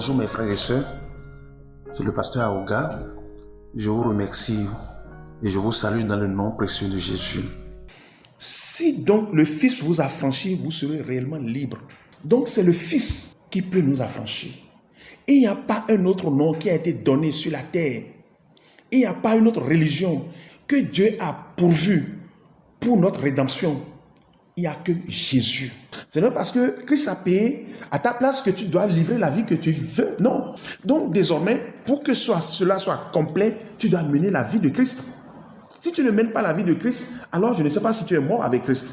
Bonjour mes frères et sœurs, c'est le pasteur Aouga. Je vous remercie et je vous salue dans le nom précieux de Jésus. Si donc le Fils vous affranchit, vous serez réellement libre. Donc c'est le Fils qui peut nous affranchir. Et il n'y a pas un autre nom qui a été donné sur la terre. Il n'y a pas une autre religion que Dieu a pourvu pour notre rédemption. Il n'y a que Jésus. Ce n'est pas parce que Christ a payé à ta place que tu dois livrer la vie que tu veux. Non. Donc désormais, pour que cela soit complet, tu dois mener la vie de Christ. Si tu ne mènes pas la vie de Christ, alors je ne sais pas si tu es mort avec Christ.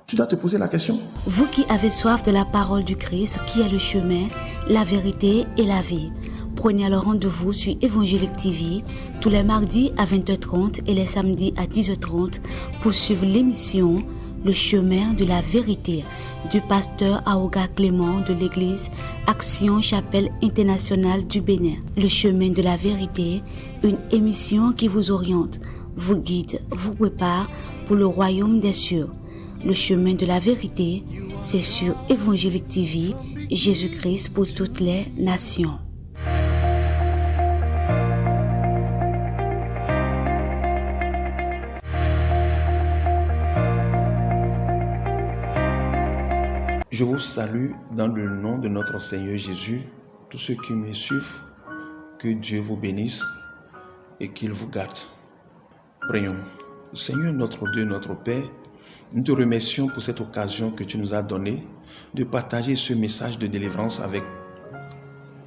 Tu dois te poser la question. Vous qui avez soif de la parole du Christ, qui est le chemin, la vérité et la vie, prenez alors rendez-vous sur Évangélique TV tous les mardis à 20h30 et les samedis à 10h30 pour suivre l'émission Le chemin de la vérité du pasteur Aouga Clément de l'église Action Chapelle Internationale du Bénin. Le chemin de la vérité, une émission qui vous oriente, vous guide, vous prépare pour le royaume des cieux. Le chemin de la vérité, c'est sur Évangélique TV, Jésus-Christ pour toutes les nations. Je vous salue dans le nom de notre Seigneur Jésus. Tous ceux qui me suivent, que Dieu vous bénisse et qu'il vous garde. Prions. Seigneur notre Dieu, notre Père, nous te remercions pour cette occasion que tu nous as donnée de partager ce message de délivrance avec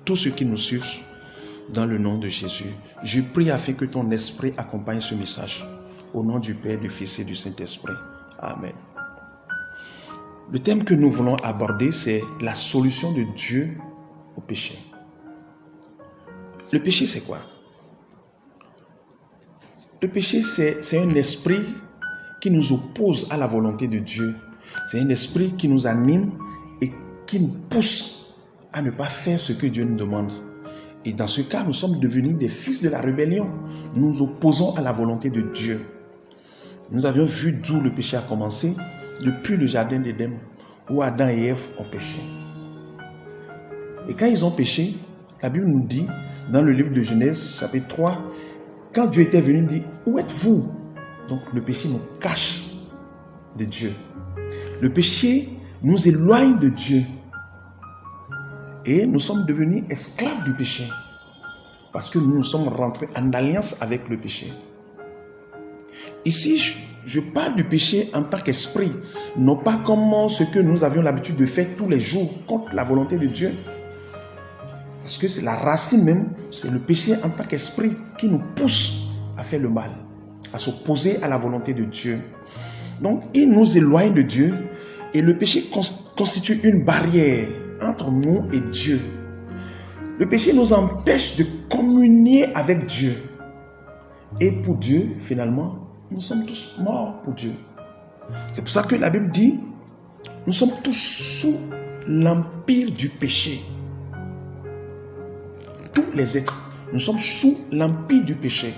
tous ceux qui nous suivent dans le nom de Jésus. Je prie afin que ton esprit accompagne ce message. Au nom du Père, du Fils et du Saint-Esprit. Amen. Le thème que nous voulons aborder, c'est la solution de Dieu au péché. Le péché, c'est quoi? Le péché, c'est un esprit qui nous oppose à la volonté de Dieu. C'est un esprit qui nous anime et qui nous pousse à ne pas faire ce que Dieu nous demande. Et dans ce cas, nous sommes devenus des fils de la rébellion. Nous nous opposons à la volonté de Dieu. Nous avions vu d'où le péché a commencé, depuis le jardin d'Éden, où Adam et Ève ont péché. Et quand ils ont péché, la Bible nous dit, dans le livre de Genèse, chapitre 3, quand Dieu était venu, il dit, où êtes-vous? Donc le péché nous cache de Dieu. Le péché nous éloigne de Dieu. Et nous sommes devenus esclaves du péché. Parce que nous sommes rentrés en alliance avec le péché. Ici, je parle du péché en tant qu'esprit, non pas comme ce que nous avions l'habitude de faire tous les jours contre la volonté de Dieu. Parce que c'est la racine même, c'est le péché en tant qu'esprit qui nous pousse à faire le mal, à s'opposer à la volonté de Dieu. Donc, il nous éloigne de Dieu et le péché constitue une barrière entre nous et Dieu. Le péché nous empêche de communier avec Dieu. Et pour Dieu, finalement, nous sommes tous morts pour Dieu. C'est pour ça que la Bible dit, nous sommes tous sous l'empire du péché. Tous les êtres, nous sommes sous l'empire du péché.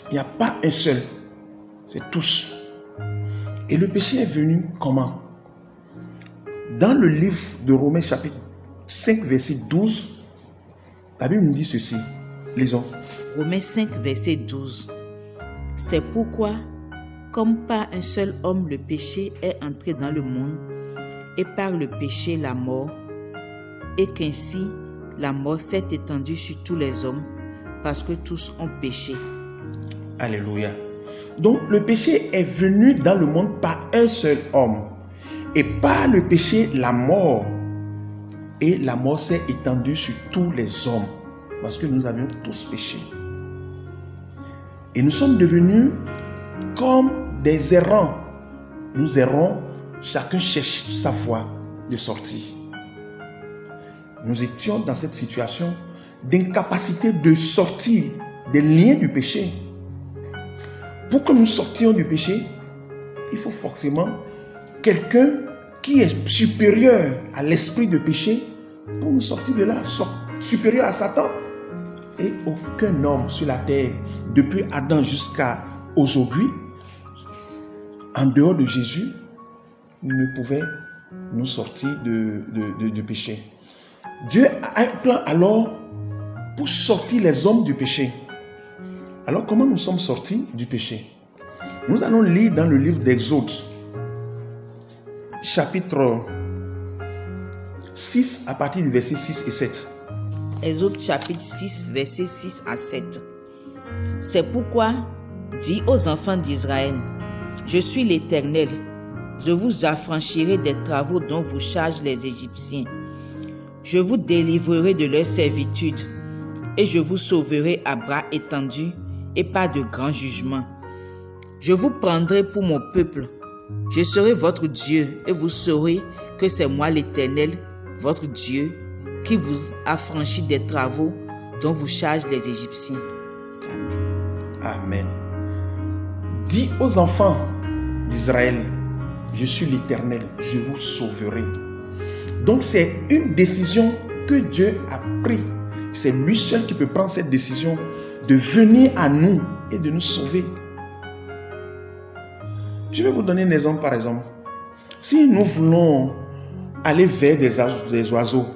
Il n'y a pas un seul, c'est tous. Et le péché est venu comment? Dans le livre de Romains chapitre 5 verset 12, la Bible nous dit ceci. Lisons. Romains 5 verset 12. C'est pourquoi, comme par un seul homme le péché est entré dans le monde, et par le péché la mort, et qu'ainsi la mort s'est étendue sur tous les hommes, parce que tous ont péché. Alléluia. Donc le péché est venu dans le monde par un seul homme, et par le péché la mort, et la mort s'est étendue sur tous les hommes, parce que nous avions tous péché. Et nous sommes devenus comme des errants. Nous errons, chacun cherche sa voie de sortie. Nous étions dans cette situation d'incapacité de sortir des liens du péché. Pour que nous sortions du péché, il faut forcément quelqu'un qui est supérieur à l'esprit de péché pour nous sortir de là, supérieur à Satan. Et aucun homme sur la terre, depuis Adam jusqu'à aujourd'hui, en dehors de Jésus, ne pouvait nous sortir de péché. Dieu a un plan alors pour sortir les hommes du péché. Alors comment nous sommes sortis du péché? Nous allons lire dans le livre d'Exode, chapitre 6 à partir du verset 6 et 7. Exode chapitre 6, versets 6 à 7. C'est pourquoi, dis aux enfants d'Israël, je suis l'Éternel, je vous affranchirai des travaux dont vous chargent les Égyptiens. Je vous délivrerai de leur servitude et je vous sauverai à bras étendus et pas de grand jugement. Je vous prendrai pour mon peuple, je serai votre Dieu et vous saurez que c'est moi l'Éternel, votre Dieu, qui vous affranchit des travaux dont vous chargent les Égyptiens. Amen. Amen. Dis aux enfants d'Israël, je suis l'Éternel, je vous sauverai. Donc c'est une décision que Dieu a prise. C'est lui seul qui peut prendre cette décision de venir à nous et de nous sauver. Je vais vous donner un exemple par exemple. Si nous voulons aller vers des oiseaux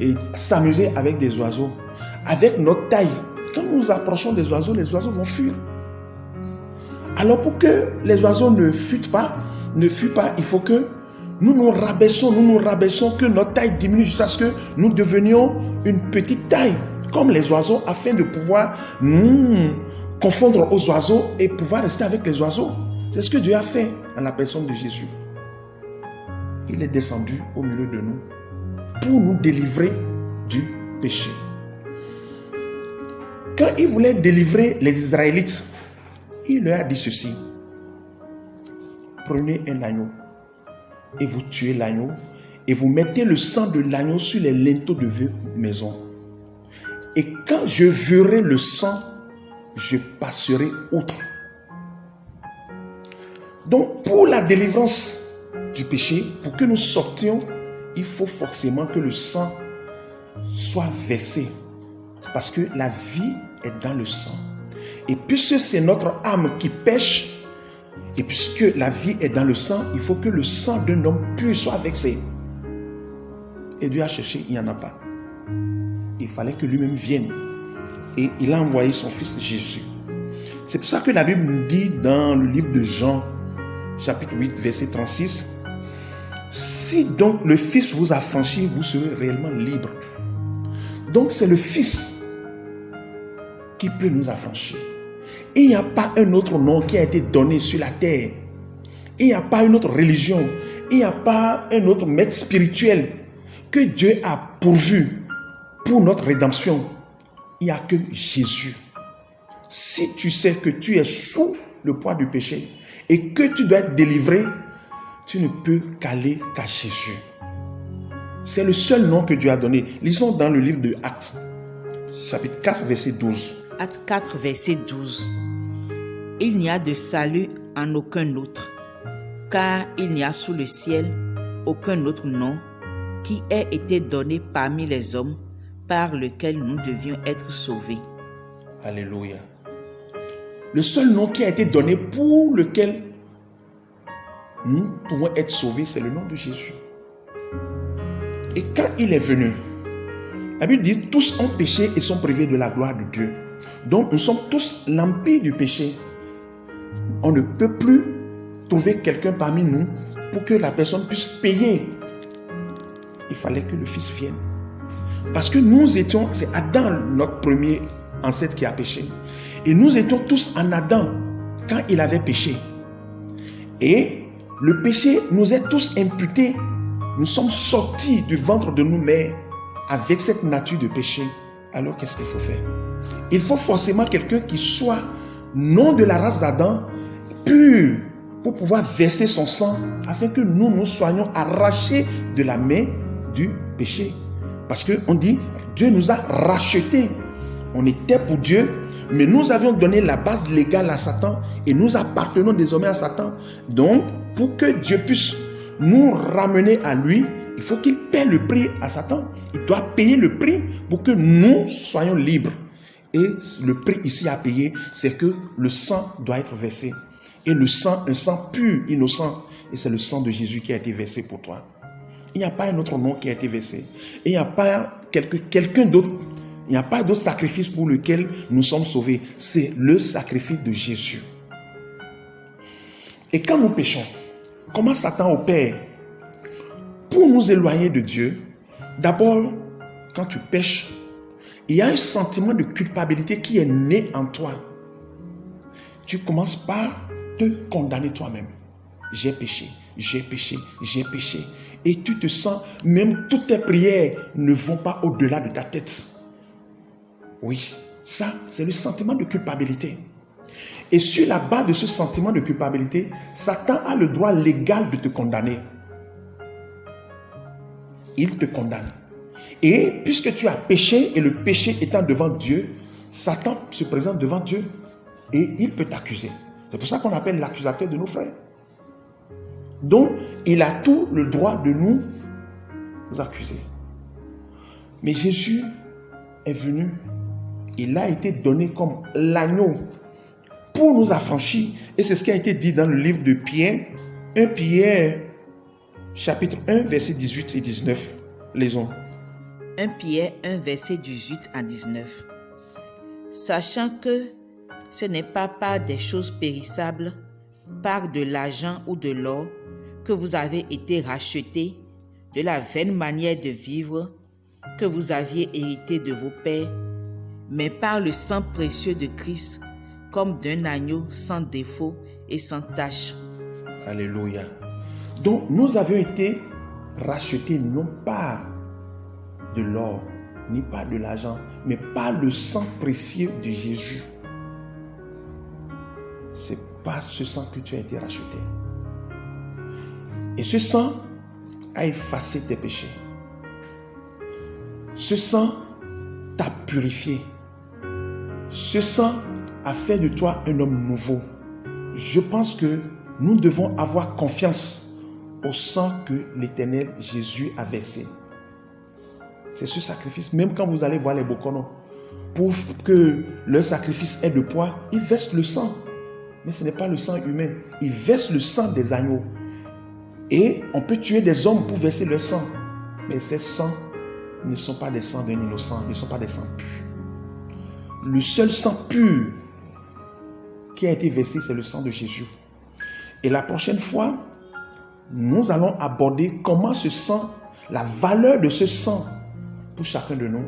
et s'amuser avec des oiseaux, avec notre taille, quand nous nous approchons des oiseaux, les oiseaux vont fuir. Alors pour que les oiseaux ne fuient pas, il faut que nous nous rabaissons, que notre taille diminue jusqu'à ce que nous devenions une petite taille, comme les oiseaux, afin de pouvoir nous confondre aux oiseaux et pouvoir rester avec les oiseaux. C'est ce que Dieu a fait en la personne de Jésus. Il est descendu au milieu de nous pour nous délivrer du péché. Quand il voulait délivrer les Israélites, il leur a dit ceci: prenez un agneau et vous tuez l'agneau et vous mettez le sang de l'agneau sur les linteaux de vos maisons. Et quand je verrai le sang, je passerai outre. Donc pour la délivrance du péché, pour que nous sortions, il faut forcément que le sang soit versé. Parce que la vie est dans le sang. Et puisque c'est notre âme qui pêche, et puisque la vie est dans le sang, il faut que le sang d'un homme pur soit versé. Et Dieu a cherché, il n'y en a pas. Il fallait que lui-même vienne. Et il a envoyé son fils Jésus. C'est pour ça que la Bible nous dit dans le livre de Jean, chapitre 8, verset 36, si donc le Fils vous a franchi, vous serez réellement libre. Donc c'est le Fils qui peut nous affranchir. Il n'y a pas un autre nom qui a été donné sur la terre. Il n'y a pas une autre religion. Il n'y a pas un autre maître spirituel que Dieu a pourvu pour notre rédemption. Il n'y a que Jésus. Si tu sais que tu es sous le poids du péché et que tu dois être délivré, tu ne peux qu'aller qu'à Jésus. C'est le seul nom que Dieu a donné. Lisons dans le livre de Actes, chapitre 4, verset 12. Actes 4, verset 12. Il n'y a de salut en aucun autre, car il n'y a sous le ciel aucun autre nom qui ait été donné parmi les hommes par lequel nous devions être sauvés. Alléluia. Le seul nom qui a été donné pour lequel nous pouvons être sauvés, c'est le nom de Jésus. Et quand il est venu, la Bible dit, tous ont péché et sont privés de la gloire de Dieu. Donc nous sommes tous l'empire du péché. On ne peut plus trouver quelqu'un parmi nous pour que la personne puisse payer. Il fallait que le Fils vienne. Parce que nous étions, c'est Adam notre premier ancêtre qui a péché. Et nous étions tous en Adam quand il avait péché. Et le péché nous est tous imputé. Nous sommes sortis du ventre de nos mères avec cette nature de péché. Alors qu'est-ce qu'il faut faire? Il faut forcément quelqu'un qui soit non de la race d'Adam, pur, pour pouvoir verser son sang afin que nous soyons arrachés de la main du péché. Parce qu'on dit, Dieu nous a rachetés. On était pour Dieu, mais nous avions donné la base légale à Satan et nous appartenons désormais à Satan. Donc, pour que Dieu puisse nous ramener à lui, il faut qu'il paie le prix à Satan. Il doit payer le prix pour que nous soyons libres. Et le prix ici à payer, c'est que le sang doit être versé. Et le sang, un sang pur, innocent. Et c'est le sang de Jésus qui a été versé pour toi. Il n'y a pas un autre nom qui a été versé. Et il n'y a pas quelqu'un d'autre. Il n'y a pas d'autre sacrifice pour lequel nous sommes sauvés. C'est le sacrifice de Jésus. Et quand nous péchons, comment Satan opère pour nous éloigner de Dieu? D'abord, quand tu pêches, il y a un sentiment de culpabilité qui est né en toi. Tu commences par te condamner toi-même. J'ai péché, j'ai péché, j'ai péché. Et tu te sens, même toutes tes prières ne vont pas au-delà de ta tête. Oui, ça, c'est le sentiment de culpabilité. Et sur la base de ce sentiment de culpabilité, Satan a le droit légal de te condamner. Il te condamne. Et puisque tu as péché, et le péché étant devant Dieu, Satan se présente devant Dieu et il peut t'accuser. C'est pour ça qu'on appelle l'accusateur de nos frères. Donc, il a tout le droit de nous accuser. Mais Jésus est venu, il a été donné comme l'agneau pour nous affranchir. Et c'est ce qui a été dit dans le livre de Pierre, 1 Pierre, chapitre 1, versets 18 et 19. Lisons. 1 Pierre 1, verset 18 à 19. Sachant que ce n'est pas par des choses périssables, par de l'argent ou de l'or, que vous avez été rachetés de la vaine manière de vivre que vous aviez hérité de vos pères, mais par le sang précieux de Christ, comme d'un agneau sans défaut et sans tache. Alléluia. Donc, nous avions été rachetés non pas de l'or, ni pas de l'argent, mais par le sang précieux de Jésus. C'est par ce sang que tu as été racheté. Et ce sang a effacé tes péchés. Ce sang t'a purifié. Ce sang a fait de toi un homme nouveau. Je pense que nous devons avoir confiance au sang que l'Éternel Jésus a versé. C'est ce sacrifice. Même quand vous allez voir les Bokono, pour que leur sacrifice ait de poids, ils versent le sang. Mais ce n'est pas le sang humain. Ils versent le sang des agneaux. Et on peut tuer des hommes pour verser leur sang. Mais ces sangs ne sont pas des sangs d'un innocent, ne sont pas des sangs purs. Le seul sang pur qui a été versé, c'est le sang de Jésus. Et la prochaine fois, nous allons aborder comment ce sang, la valeur de ce sang pour chacun de nous,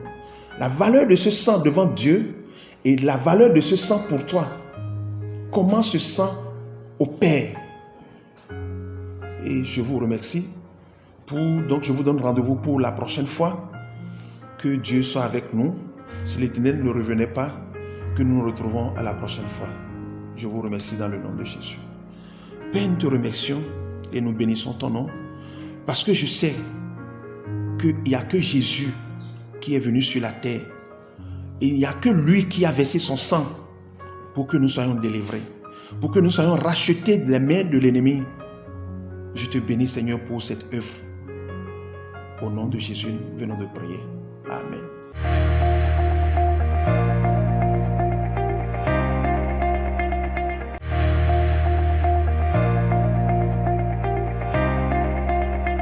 la valeur de ce sang devant Dieu et la valeur de ce sang pour toi. Comment ce sang opère. Et je vous remercie. Donc je vous donne rendez-vous pour la prochaine fois. Que Dieu soit avec nous. Si l'Éternel ne revenait pas, que nous nous retrouvons à la prochaine fois. Je vous remercie dans le nom de Jésus. Père, nous te remercions et nous bénissons ton nom. Parce que je sais qu'il n'y a que Jésus qui est venu sur la terre. Et il n'y a que lui qui a versé son sang pour que nous soyons délivrés. Pour que nous soyons rachetés des mains de l'ennemi. Je te bénis, Seigneur, pour cette œuvre. Au nom de Jésus, venons de prier. Amen.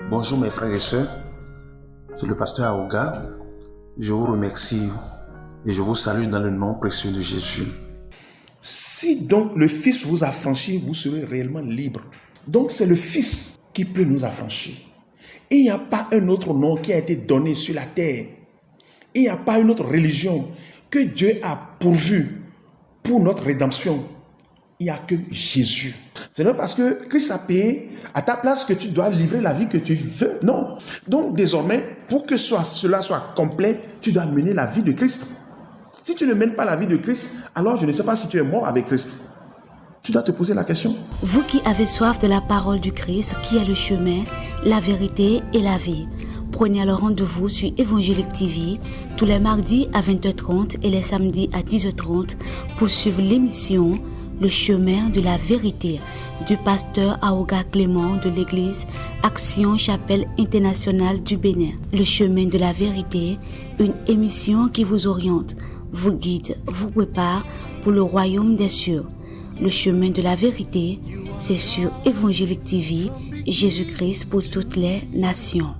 Bonjour mes frères et sœurs, c'est le pasteur Aouga. Je vous remercie et je vous salue dans le nom précieux de Jésus. Si donc le Fils vous affranchit, vous serez réellement libre. Donc c'est le Fils qui peut nous affranchir. Et il n'y a pas un autre nom qui a été donné sur la terre. Il n'y a pas une autre religion que Dieu a pourvu pour notre rédemption. Il n'y a que Jésus. Ce n'est pas parce que Christ a payé à ta place que tu dois livrer la vie que tu veux. Non. Donc désormais, pour que cela soit complet, tu dois mener la vie de Christ. Si tu ne mènes pas la vie de Christ, alors je ne sais pas si tu es mort avec Christ. Tu dois te poser la question. Vous qui avez soif de la parole du Christ, qui est le chemin, la vérité et la vie, prenez alors rendez-vous sur Évangélique TV tous les mardis à 20h30 et les samedis à 10h30 pour suivre l'émission Le chemin de la vérité du pasteur Aouga Clément de l'église Action Chapelle Internationale du Bénin. Le chemin de la vérité, une émission qui vous oriente, vous guide, vous prépare pour le royaume des cieux. Le chemin de la vérité, c'est sur Évangélique TV, Jésus-Christ pour toutes les nations.